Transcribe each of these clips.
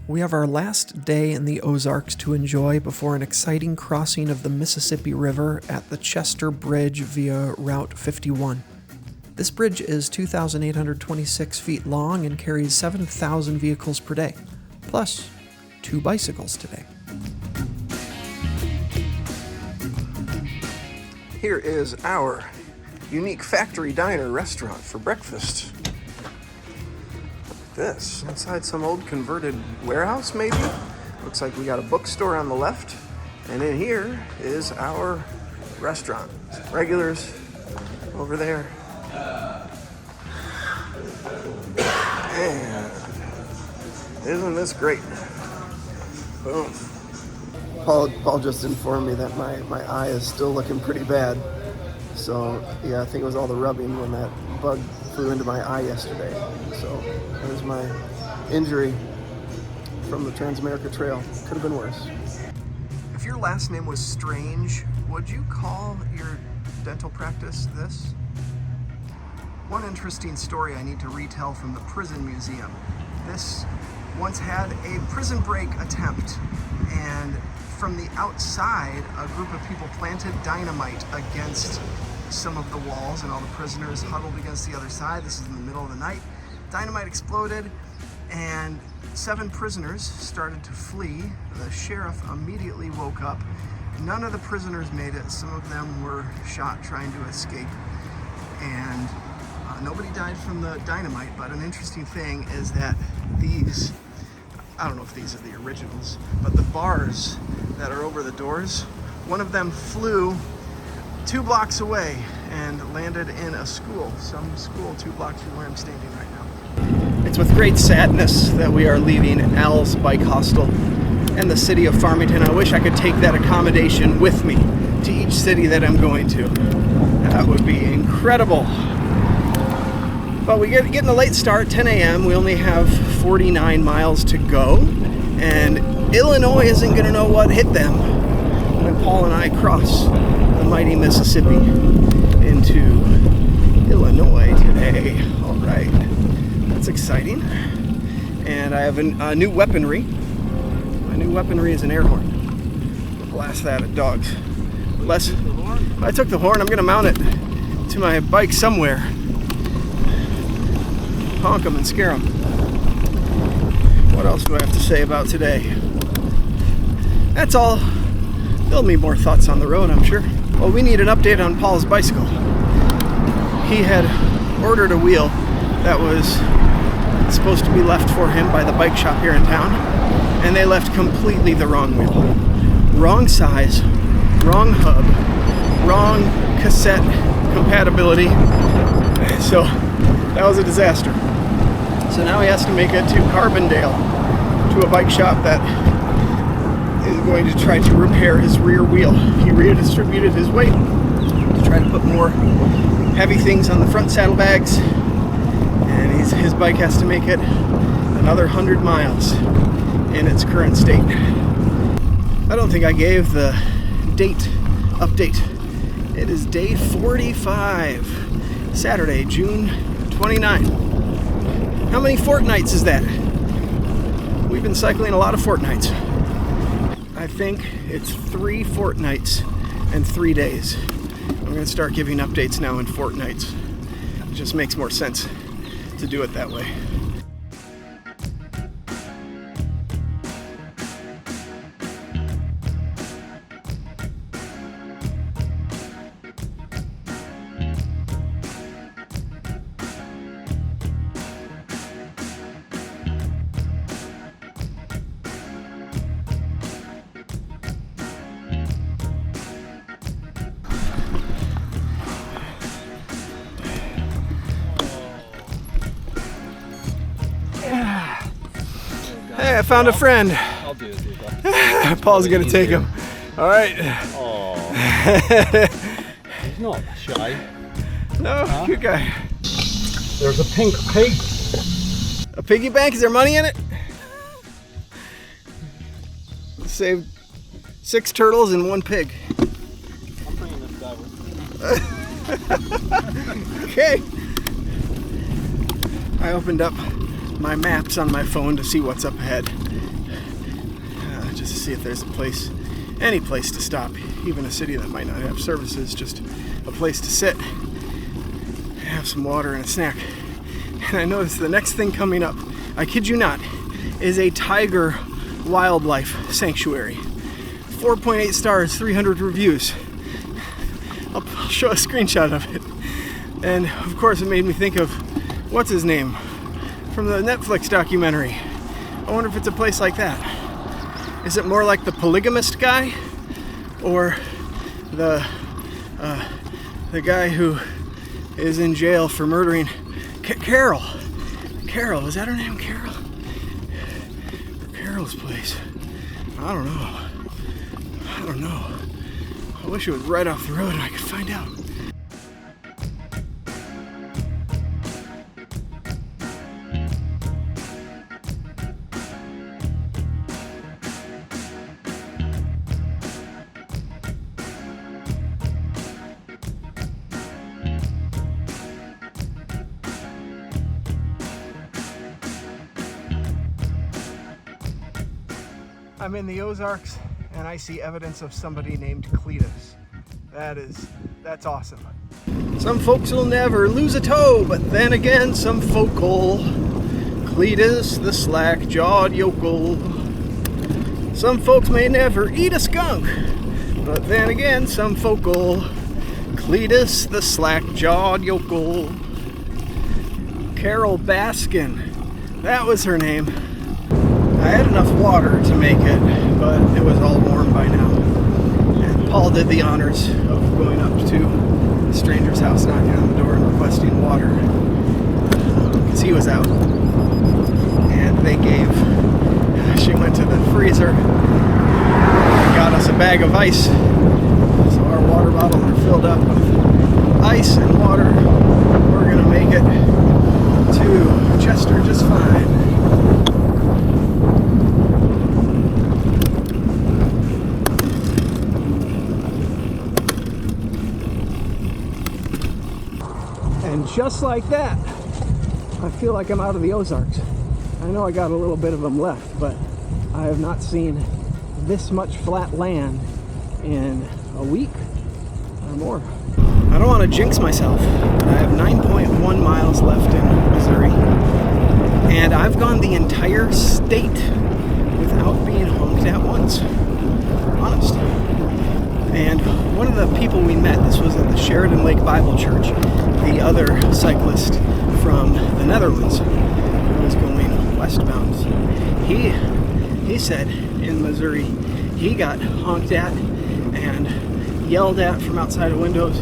We have our last day in the Ozarks to enjoy before an exciting crossing of the Mississippi River at the Chester Bridge via Route 51. This bridge is 2,826 feet long and carries 7,000 vehicles per day, plus 2 bicycles today. Here is our unique factory diner restaurant for breakfast. This inside some old converted warehouse, maybe. Looks like we got a bookstore on the left, and in here is our restaurant. Regulars over there. Man, isn't this great? Boom. Paul just informed me that my eye is still looking pretty bad. So yeah, I think it was all the rubbing when that bug flew into my eye yesterday. So that was my injury from the Transamerica Trail. Could have been worse. If your last name was Strange, would you call your dental practice this? One interesting story I need to retell from the prison museum. This once had a prison break attempt, and from the outside, a group of people planted dynamite against some of the walls, and all the prisoners huddled against the other side. This is in the middle of the night. Dynamite exploded, and 7 prisoners started to flee. The sheriff immediately woke up. None of the prisoners made it. Some of them were shot trying to escape, and nobody died from the dynamite. But an interesting thing is that these, I don't know if these are the originals, but the bars that are over the doors, one of them flew 2 blocks away and landed in a school. Some school 2 blocks from where I'm standing right now. It's with great sadness that we are leaving Al's Bike Hostel and the city of Farmington. I wish I could take that accommodation with me to each city that I'm going to. That would be incredible. But we getting a late start, 10 a.m. We only have 49 miles to go, and Illinois isn't going to know what hit them when Paul and I cross the mighty Mississippi into Illinois today. All right, that's exciting. And I have a new weaponry. My new weaponry is an air horn. I'll blast that at dogs. Unless I took the horn, I'm going to mount it to my bike somewhere. Honk them and scare them. What else do I have to say about today? That's all. There'll be more thoughts on the road, I'm sure. Well, we need an update on Paul's bicycle. He had ordered a wheel that was supposed to be left for him by the bike shop here in town, and they left completely the wrong wheel. Wrong size, wrong hub, wrong cassette compatibility. So that was a disaster. So now he has to make it to Carbondale, to a bike shop that is going to try to repair his rear wheel. He redistributed his weight to try to put more heavy things on the front saddlebags, and his bike has to make it another 100 miles in its current state. I don't think I gave the date update. It is day 45, Saturday, June 29. How many fortnights is that? We've been cycling a lot of fortnights. I think it's 3 fortnights and 3 days. I'm going to start giving updates now in fortnights. It just makes more sense to do it that way. Hey, I found a friend. I'll do it. Paul's gonna take him. All right. Oh. He's not shy. No, good guy. There's a pink pig. A piggy bank? Is there money in it? Saved 6 turtles and 1 pig. I'm bringing this guy with me. Okay. I opened up my maps on my phone to see what's up ahead, to see if there's a place, any place to stop, even a city that might not have services, just a place to sit, have some water and a snack. And I noticed the next thing coming up, I kid you not, is a tiger wildlife sanctuary. 4.8 stars, 300 reviews. I'll show a screenshot of it. And of course it made me think of, what's his name? From the Netflix documentary. I wonder if it's a place like that. Is it more like the polygamist guy? Or the guy who is in jail for murdering Carol? Carol, is that her name? Carol? Carol's place. I don't know. I wish it was right off the road and I could find out. I'm in the Ozarks and I see evidence of somebody named Cletus. That's awesome. Some folks will never lose a toe, but then again, some folk will. Cletus, the slack-jawed yokel. Some folks may never eat a skunk, but then again, some folk will. Cletus, the slack-jawed yokel. Carol Baskin, that was her name. I had enough water to make it, but it was all warm by now. And Paul did the honors of going up to a stranger's house, knocking on the door and requesting water, because he was out. And they she went to the freezer and got us a bag of ice. So our water bottles are filled up with ice and water. We're gonna make it to Chester just fine. And just like that, I feel like I'm out of the Ozarks. I know I got a little bit of them left, but I have not seen this much flat land in a week or more. I don't want to jinx myself, but I have 9.1 miles left in Missouri. And I've gone the entire state without being honked at once. Honest. And one of the people we met, this was at the Sheridan Lake Bible Church, the other cyclist from the Netherlands who was going westbound. He said in Missouri he got honked at and yelled at from outside of windows,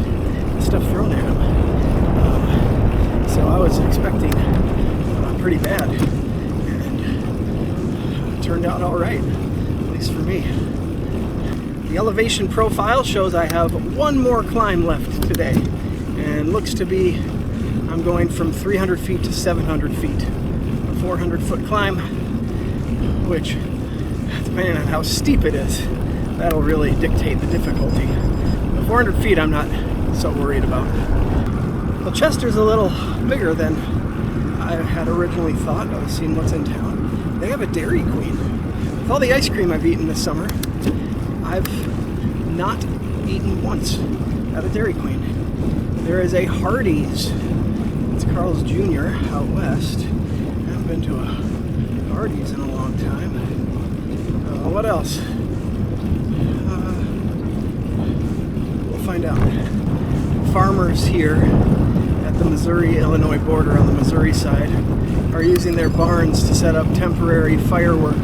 stuff thrown at him. So I was expecting pretty bad, and it turned out all right, at least for me. The elevation profile shows I have one more climb left today, and looks to be I'm going from 300 feet to 700 feet. A 400-foot climb, which, depending on how steep it is, that'll really dictate the difficulty. The 400 feet I'm not so worried about. Well, Chester's a little bigger than I had originally thought. I was seeing what's in town. They have a Dairy Queen. With all the ice cream I've eaten this summer, I've not eaten once at a Dairy Queen. There is a Hardee's. It's Carl's Jr. out west. I haven't been to a Hardee's in a long time. What else? We'll find out. Farmers here at the Missouri-Illinois border on the Missouri side are using their barns to set up temporary firework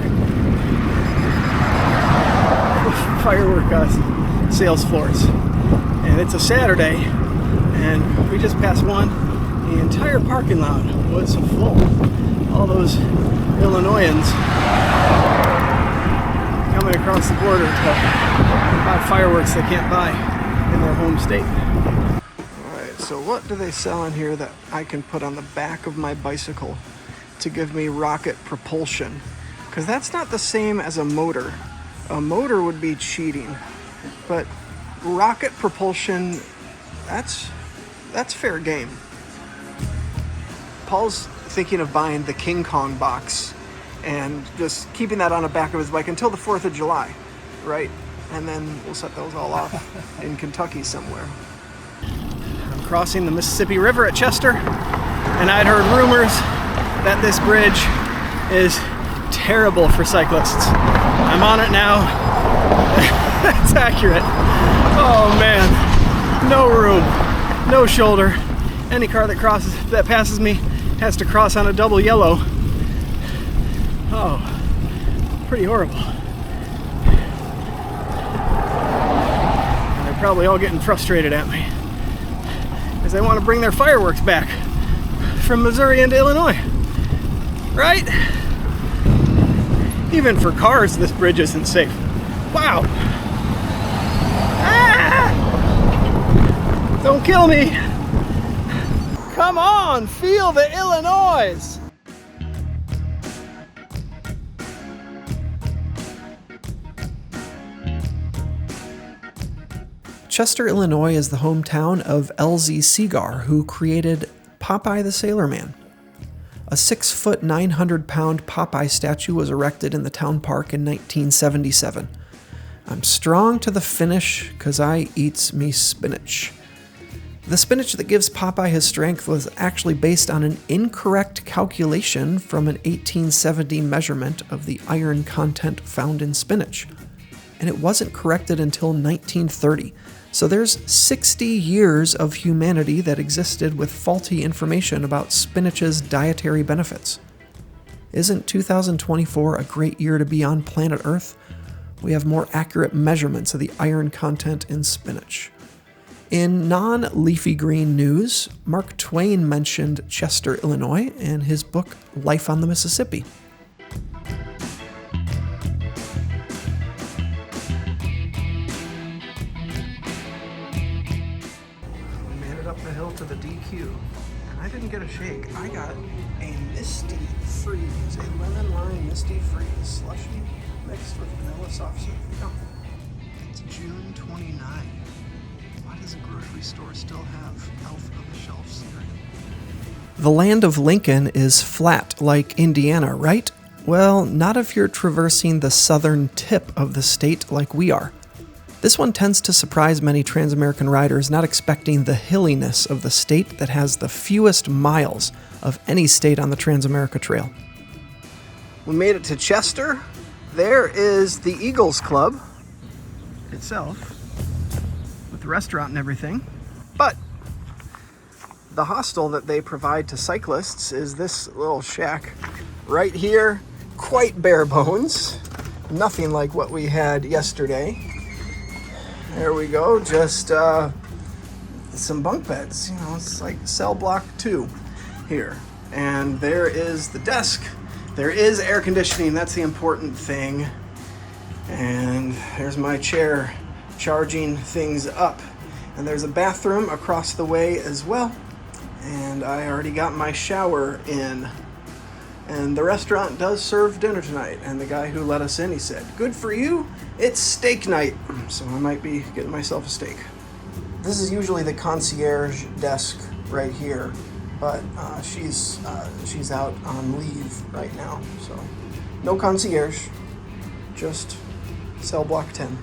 sales floors. And it's a Saturday, and we just passed one. The entire parking lot was full. All those Illinoisans coming across the border to buy fireworks they can't buy in their home state. Alright, so what do they sell in here that I can put on the back of my bicycle to give me rocket propulsion? Because that's not the same as a motor. A motor would be cheating, but rocket propulsion, that's fair game. Paul's thinking of buying the King Kong box, and just keeping that on the back of his bike until the 4th of July, right? And then we'll set those all off in Kentucky somewhere. I'm crossing the Mississippi River at Chester, and I'd heard rumors that this bridge is terrible for cyclists. I'm on it now. That's accurate. Oh man, no room, no shoulder. Any car that passes me has to cross on a double yellow. Oh, pretty horrible. And they're probably all getting frustrated at me because they want to bring their fireworks back from Missouri into Illinois, right? Even for cars, this bridge isn't safe. Wow. Ah! Don't kill me. Come on, feel the Illinois. Chester, Illinois is the hometown of L.Z. Segar, who created Popeye the Sailor Man. A 6-foot, 900-pound Popeye statue was erected in the town park in 1977. I'm strong to the finish 'cause I eats me spinach. The spinach that gives Popeye his strength was actually based on an incorrect calculation from an 1870 measurement of the iron content found in spinach. And it wasn't corrected until 1930. So there's 60 years of humanity that existed with faulty information about spinach's dietary benefits. Isn't 2024 a great year to be on planet Earth? We have more accurate measurements of the iron content in spinach. In non-leafy green news, Mark Twain mentioned Chester, Illinois, in his book Life on the Mississippi. We made it up the hill to the DQ, and I didn't get a shake. I got a Misty Freeze, a lemon lime Misty Freeze slushy mixed with vanilla soft serve. No, it's June 29. Does a grocery store still have Elf on the Shelf cereal? The land of Lincoln is flat like Indiana, right? Well, not if you're traversing the southern tip of the state like we are. This one tends to surprise many Transamerican riders, not expecting the hilliness of the state that has the fewest miles of any state on the Transamerica Trail. We made it to Chester. There is the Eagles Club itself, restaurant and everything, but the hostel that they provide to cyclists is this little shack right here, quite bare bones, nothing like what we had yesterday. There we go, just some bunk beds, it's like cell block 2 here, and there is the desk. There is air conditioning, that's the important thing, and there's my chair charging things up. And there's a bathroom across the way as well. And I already got my shower in. And the restaurant does serve dinner tonight. And the guy who let us in, he said, "Good for you, it's steak night." So I might be getting myself a steak. This is usually the concierge desk right here. But she's out on leave right now. So no concierge, just cell block 10.